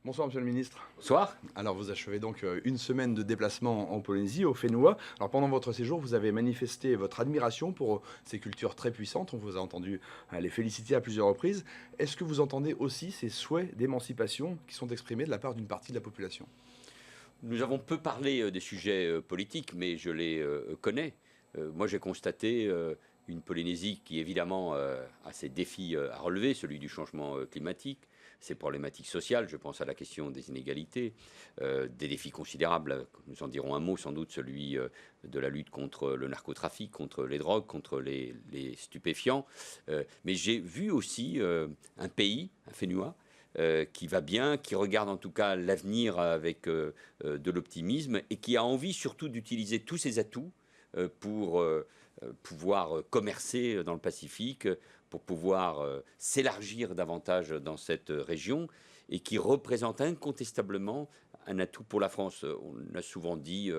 Bonsoir Monsieur le Ministre. Bonsoir. Alors vous achevez donc une semaine de déplacement en Polynésie, au Fénois. Alors pendant votre séjour, vous avez manifesté votre admiration pour ces cultures très puissantes. On vous a entendu les féliciter à plusieurs reprises. Est-ce que vous entendez aussi ces souhaits d'émancipation qui sont exprimés de la part d'une partie de la population? Nous avons peu parlé des sujets politiques, mais je les connais. Moi, j'ai constaté une Polynésie qui, évidemment, a ses défis à relever, celui du changement climatique, ses problématiques sociales, je pense à la question des inégalités, des défis considérables, nous en dirons un mot sans doute, celui de la lutte contre le narcotrafic, contre les drogues, contre les stupéfiants. Mais j'ai vu aussi un pays, un Fénois, qui va bien, qui regarde en tout cas l'avenir avec de l'optimisme et qui a envie surtout d'utiliser tous ses atouts pour pouvoir commercer dans le Pacifique, pour pouvoir s'élargir davantage dans cette région et qui représente incontestablement un atout pour la France. On a souvent dit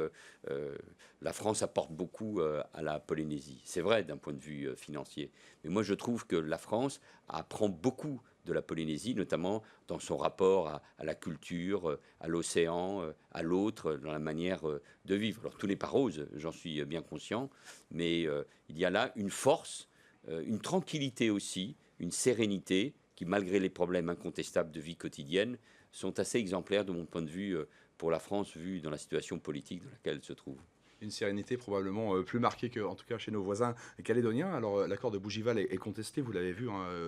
la France apporte beaucoup à la Polynésie. C'est vrai d'un point de vue financier. Mais moi, je trouve que la France apprend beaucoup de la Polynésie, notamment dans son rapport à la culture, à l'océan, à l'autre, dans la manière de vivre. Alors tout n'est pas rose, j'en suis bien conscient, mais il y a là une force, une tranquillité aussi, une sérénité qui, malgré les problèmes incontestables de vie quotidienne, sont assez exemplaires de mon point de vue pour la France, vue dans la situation politique dans laquelle elle se trouve. Une sérénité probablement plus marquée que, en tout cas, chez nos voisins calédoniens. Alors, l'accord de Bougival est contesté, vous l'avez vu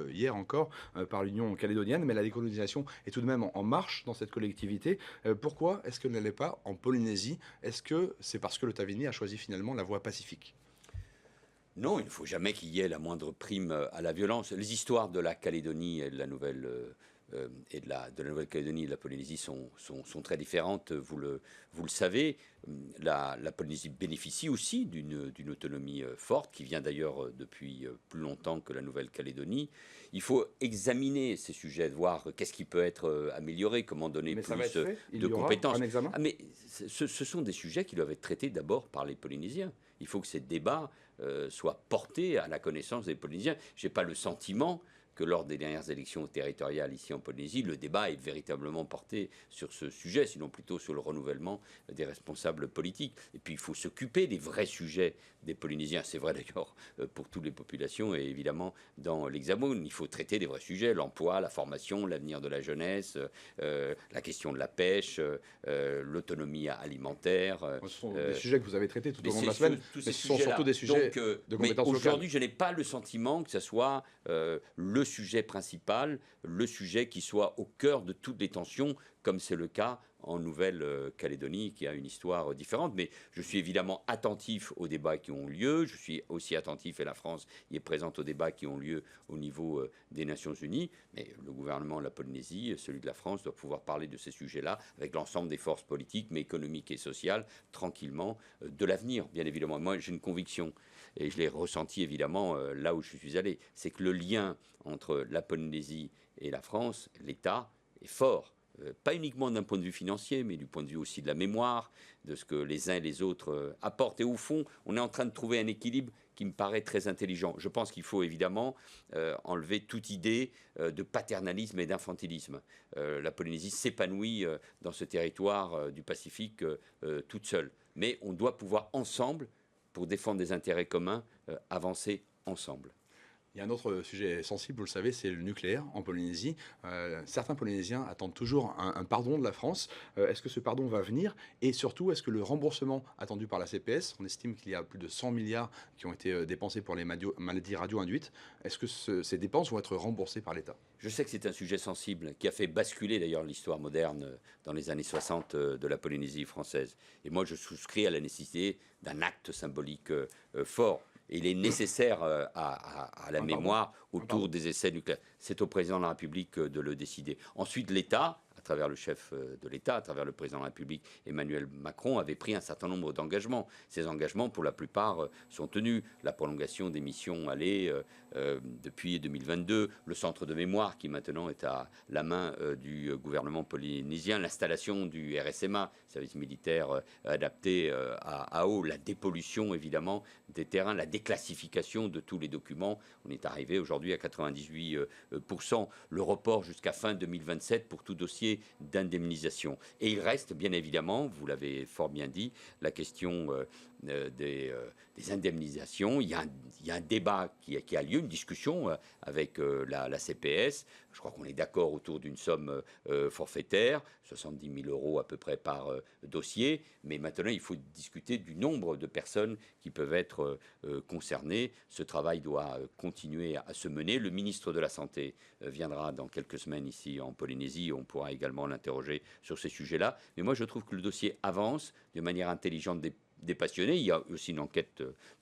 hier encore, par l'Union calédonienne, mais la décolonisation est tout de même en marche dans cette collectivité. Pourquoi est-ce qu'elle n'allait pas en Polynésie? Est-ce que c'est parce que le Tavini a choisi finalement la voie pacifique? Non, il ne faut jamais qu'il y ait la moindre prime à la violence. Les histoires de la Calédonie et de la Nouvelle et de la Nouvelle-Calédonie et de la Polynésie sont très différentes, vous le savez. La Polynésie bénéficie aussi d'une autonomie forte, qui vient d'ailleurs depuis plus longtemps que la Nouvelle-Calédonie. Il faut examiner ces sujets, voir qu'est-ce qui peut être amélioré, comment donner Mais ça va plus être fait. Il de y aura compétences. un examen. Ah, mais ce sont des sujets qui doivent être traités d'abord par les Polynésiens. Il faut que ces débats soient portés à la connaissance des Polynésiens. Je n'ai pas le sentiment que lors des dernières élections territoriales ici en Polynésie, le débat est véritablement porté sur ce sujet, sinon plutôt sur le renouvellement des responsables politiques. Et puis il faut s'occuper des vrais sujets des Polynésiens. C'est vrai d'ailleurs pour toutes les populations et évidemment dans l'Hexagone. Il faut traiter des vrais sujets, l'emploi, la formation, l'avenir de la jeunesse, la question de la pêche, l'autonomie alimentaire. Ce sont des sujets que vous avez traités tout au long de la semaine, mais ce sont sujets-là. surtout des sujets Donc, de mais compétences locales. aujourd'hui, je n'ai pas le sentiment que ce soit le sujet principal, le sujet qui soit au cœur de toutes les tensions, comme c'est le cas en Nouvelle-Calédonie, qui a une histoire différente. Mais je suis évidemment attentif aux débats qui ont lieu. Je suis aussi attentif, et la France y est présente, aux débats qui ont lieu au niveau des Nations Unies. Mais le gouvernement de la Polynésie, celui de la France, doit pouvoir parler de ces sujets-là avec l'ensemble des forces politiques, mais économiques et sociales, tranquillement, de l'avenir, bien évidemment. Moi, j'ai une conviction, et je l'ai ressenti évidemment là où je suis allé, c'est que le lien entre la Polynésie et la France, l'État, est fort. Pas uniquement d'un point de vue financier, mais du point de vue aussi de la mémoire, de ce que les uns et les autres apportent. Et au fond, on est en train de trouver un équilibre qui me paraît très intelligent. Je pense qu'il faut évidemment enlever toute idée de paternalisme et d'infantilisme. La Polynésie s'épanouit dans ce territoire du Pacifique toute seule. Mais on doit pouvoir ensemble, pour défendre des intérêts communs, avancer ensemble. Il y a un autre sujet sensible, vous le savez, c'est le nucléaire en Polynésie. Certains Polynésiens attendent toujours un pardon de la France. Est-ce que ce pardon va venir? Et surtout, est-ce que le remboursement attendu par la CPS, on estime qu'il y a plus de 100 milliards qui ont été dépensés pour les maladies radio-induites, est-ce que ces dépenses vont être remboursées par l'État? Je sais que c'est un sujet sensible qui a fait basculer d'ailleurs l'histoire moderne dans les années 60 de la Polynésie française. Et moi, je souscris à la nécessité d'un acte symbolique fort. Et il est nécessaire à la mémoire autour des essais nucléaires. C'est au président de la République de le décider. Ensuite, l'État, à travers le chef de l'État, à travers le président de la République, Emmanuel Macron, avait pris un certain nombre d'engagements. Ces engagements, pour la plupart, sont tenus. La prolongation des missions allées depuis 2022, le centre de mémoire qui maintenant est à la main du gouvernement polynésien, l'installation du RSMA, service militaire adapté à eau, la dépollution évidemment des terrains, la déclassification de tous les documents. On est arrivé aujourd'hui à 98%. Le report jusqu'à fin 2027 pour tout dossier dossier d'indemnisation. Et il reste, bien évidemment, vous l'avez fort bien dit, la question des indemnisations. Il y a un débat qui a lieu, une discussion avec la CPS. Je crois qu'on est d'accord autour d'une somme forfaitaire, 70 000 euros à peu près par dossier. Mais maintenant, il faut discuter du nombre de personnes qui peuvent être concernées. Ce travail doit continuer à se mener. Le ministre de la Santé viendra dans quelques semaines ici en Polynésie. On pourra également l'interroger sur ces sujets-là. Mais moi, je trouve que le dossier avance de manière intelligente des passionnés. Il y a aussi une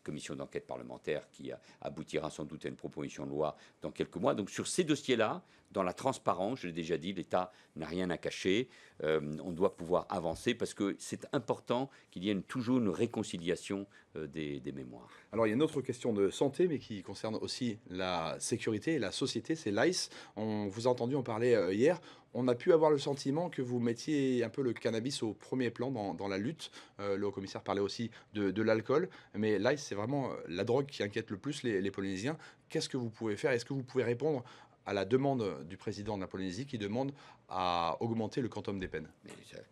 commission d'enquête parlementaire qui aboutira sans doute à une proposition de loi dans quelques mois. Donc sur ces dossiers-là, dans la transparence, je l'ai déjà dit, l'État n'a rien à cacher. On doit pouvoir avancer parce que c'est important qu'il y ait toujours une réconciliation des mémoires. Alors il y a une autre question de santé, mais qui concerne aussi la sécurité et la société, c'est l'ICE. On vous a entendu en parler hier. On a pu avoir le sentiment que vous mettiez un peu le cannabis au premier plan dans la lutte. Le haut-commissaire parlait aussi de l'alcool. Mais l'ICE, c'est vraiment la drogue qui inquiète le plus les Polynésiens. Qu'est-ce que vous pouvez faire? Est-ce que vous pouvez répondre à la demande du président de la Polynésie qui demande à augmenter le quantum des peines?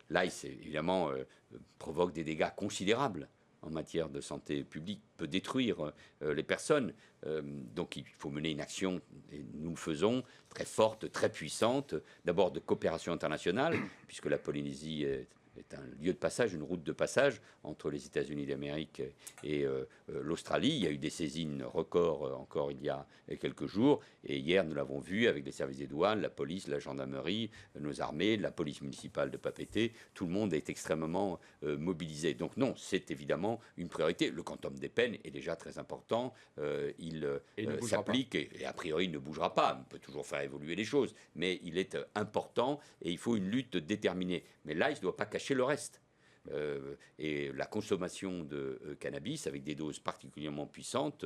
L'ICE, évidemment, provoque des dégâts considérables en matière de santé publique, peut détruire les personnes. Donc il faut mener une action, et nous le faisons, très forte, très puissante, d'abord de coopération internationale, puisque la Polynésie est un lieu de passage, une route de passage entre les États-Unis d'Amérique et l'Australie. Il y a eu des saisines records encore il y a quelques jours. Et hier, nous l'avons vu avec les services des douanes, la police, la gendarmerie, nos armées, la police municipale de Papeete. Tout le monde est extrêmement mobilisé. Donc non, c'est évidemment une priorité. Le quantum des peines est déjà très important. Il s'applique et a priori il ne bougera pas. On peut toujours faire évoluer les choses. Mais il est important et il faut une lutte déterminée. Mais là, il ne doit pas cacher le reste. Et la consommation de cannabis avec des doses particulièrement puissantes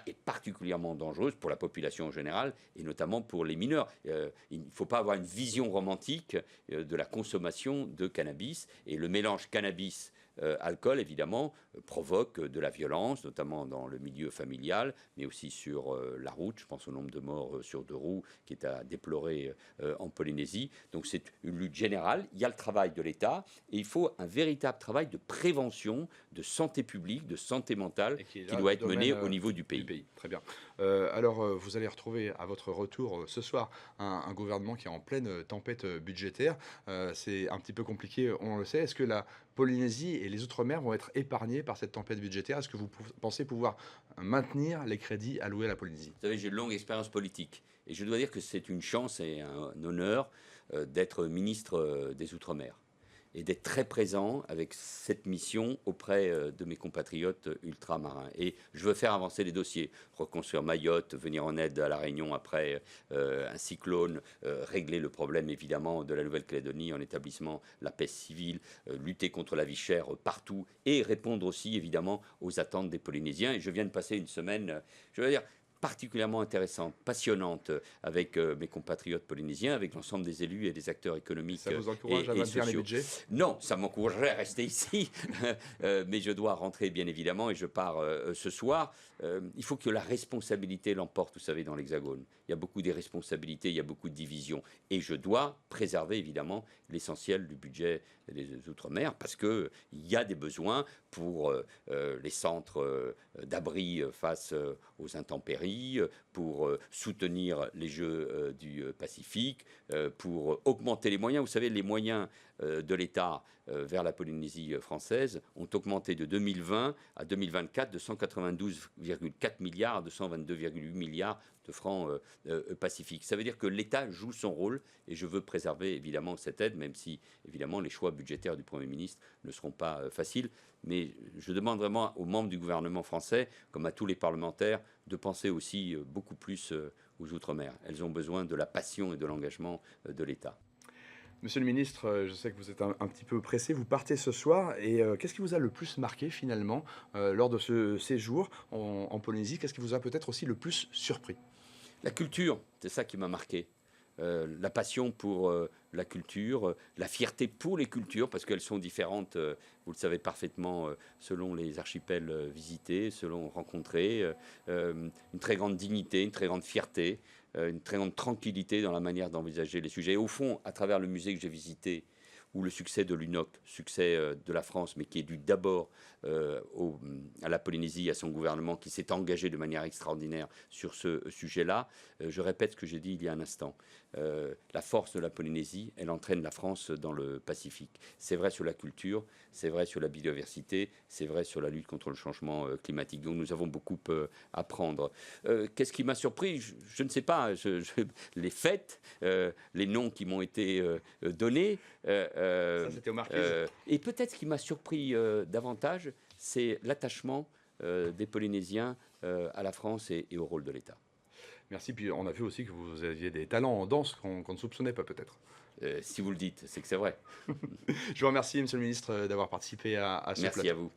est particulièrement dangereuse pour la population en général et notamment pour les mineurs. Il ne faut pas avoir une vision romantique de la consommation de cannabis, et le mélange cannabis alcool, évidemment, provoque de la violence, notamment dans le milieu familial, mais aussi sur la route. Je pense au nombre de morts sur 2 roues qui est à déplorer en Polynésie. Donc c'est une lutte générale. Il y a le travail de l'État et il faut un véritable travail de prévention, de santé publique, de santé mentale qui doit être mené au niveau du pays. Très bien. Alors, vous allez retrouver à votre retour ce soir un gouvernement qui est en pleine tempête budgétaire. C'est un petit peu compliqué, on le sait. Est-ce que la Polynésie et les Outre-mer vont être épargnés par cette tempête budgétaire? Est-ce que vous pensez pouvoir maintenir les crédits alloués à la Polynésie? Vous savez, j'ai une longue expérience politique et je dois dire que c'est une chance et un honneur d'être ministre des Outre-mer et d'être très présent avec cette mission auprès de mes compatriotes ultramarins. Et je veux faire avancer les dossiers, reconstruire Mayotte, venir en aide à La Réunion après un cyclone, régler le problème évidemment de la Nouvelle-Calédonie en établissant la paix civile, lutter contre la vie chère partout et répondre aussi évidemment aux attentes des Polynésiens. Et je viens de passer une semaine, je veux dire, particulièrement intéressante, passionnante avec mes compatriotes polynésiens, avec l'ensemble des élus et des acteurs économiques Ça vous encourage à maintenir les budgets? Non, ça m'encouragerait à rester ici, mais je dois rentrer bien évidemment et je pars ce soir. Il faut que la responsabilité l'emporte, vous savez, dans l'Hexagone. Il y a beaucoup d'irresponsabilités, il y a beaucoup de divisions et je dois préserver évidemment l'essentiel du budget des Outre-mer parce qu'il y a des besoins pour les centres d'abri face aux intempéries, pour soutenir les Jeux du Pacifique, pour augmenter les moyens. Vous savez, les moyens de l'État vers la Polynésie française ont augmenté de 2020 à 2024 de 192,4 milliards à 222,8 milliards de francs pacifiques. Ça veut dire que l'État joue son rôle et je veux préserver évidemment cette aide, même si évidemment les choix budgétaires du Premier ministre ne seront pas faciles. Mais je demande vraiment aux membres du gouvernement français, comme à tous les parlementaires, de penser aussi beaucoup plus aux Outre-mer. Elles ont besoin de la passion et de l'engagement de l'État. Monsieur le ministre, je sais que vous êtes un petit peu pressé, vous partez ce soir, et qu'est-ce qui vous a le plus marqué finalement lors de ce séjour en Polynésie? Qu'est-ce qui vous a peut-être aussi le plus surpris? La culture, c'est ça qui m'a marqué. La passion pour la culture, la fierté pour les cultures, parce qu'elles sont différentes, vous le savez parfaitement, selon les archipels visités, selon rencontrés, une très grande dignité, une très grande fierté. une très grande tranquillité dans la manière d'envisager les sujets. Et au fond, à travers le musée que j'ai visité, où le succès de l'UNOC, succès de la France, mais qui est dû d'abord à la Polynésie, à son gouvernement, qui s'est engagé de manière extraordinaire sur ce sujet-là. Je répète ce que j'ai dit il y a un instant. La force de la Polynésie, elle entraîne la France dans le Pacifique. C'est vrai sur la culture, c'est vrai sur la biodiversité, c'est vrai sur la lutte contre le changement climatique. Donc nous avons beaucoup à apprendre. Qu'est-ce qui m'a surpris? Je ne sais pas. Les fêtes, les noms qui m'ont été donnés. Ça, c'était au Marquise. Et peut-être ce qui m'a surpris davantage, c'est l'attachement des Polynésiens à la France et au rôle de l'État. Merci. Puis on a vu aussi que vous aviez des talents en danse qu'on ne soupçonnait pas peut-être. Si vous le dites, c'est que c'est vrai. Je vous remercie, Monsieur le Ministre, d'avoir participé à ce Merci plateau. à vous.